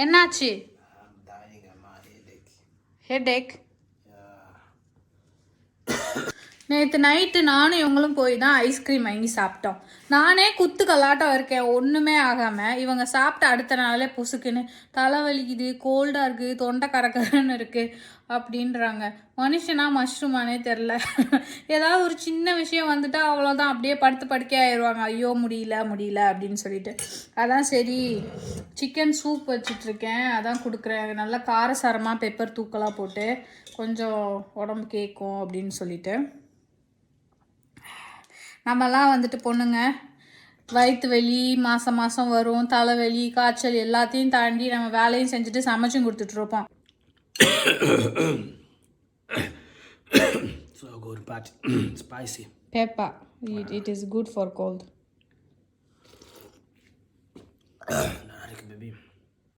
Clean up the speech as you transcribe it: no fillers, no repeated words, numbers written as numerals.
என்னாச்சு? I'm dying of my headache. Headache. Yeah. நேற்று night நானும் இவங்களும் போய் தான் ஐஸ்கிரீம் வாங்கி சாப்பிட்டோம். நானே குத்து கலாட்டம் இருக்கேன், ஒன்றுமே ஆகாமல். இவங்க சாப்பிட்ட அடுத்த நாளே புசுக்குன்னு தலை வலிக்குது, கோல்டாக இருக்குது, தொண்டை கரக்கரன்னு இருக்குது அப்படின்றாங்க. மனுஷனா மஷ்ரூமானே தெரில. ஏதாவது ஒரு சின்ன விஷயம் வந்துட்டா அவ்வளோதான், அப்படியே படுத்து படுக்கே ஆயிடுவாங்க. ஐயோ முடியல முடியல அப்படின்னு சொல்லிட்டு. அதான் சரி சிக்கன் சூப் வச்சிட்ருக்கேன், அதான் கொடுக்குறேன். நல்லா காரசாரமாக பெப்பர் தூக்கலாக போட்டு கொஞ்சம் உடம்பு கேட்கும் அப்படின்னு சொல்லிட்டு. நம்மலாம் வந்துட்டு பொண்ணுங்க வயிற்று வலி மாதம் மாதம் வரும், தலைவலி காய்ச்சல் எல்லாத்தையும் தாண்டி நம்ம வேலையும் செஞ்சுட்டு சமைச்சும் கொடுத்துட்ருப்போம். So good, but spicy. Pepper, it is good for cold.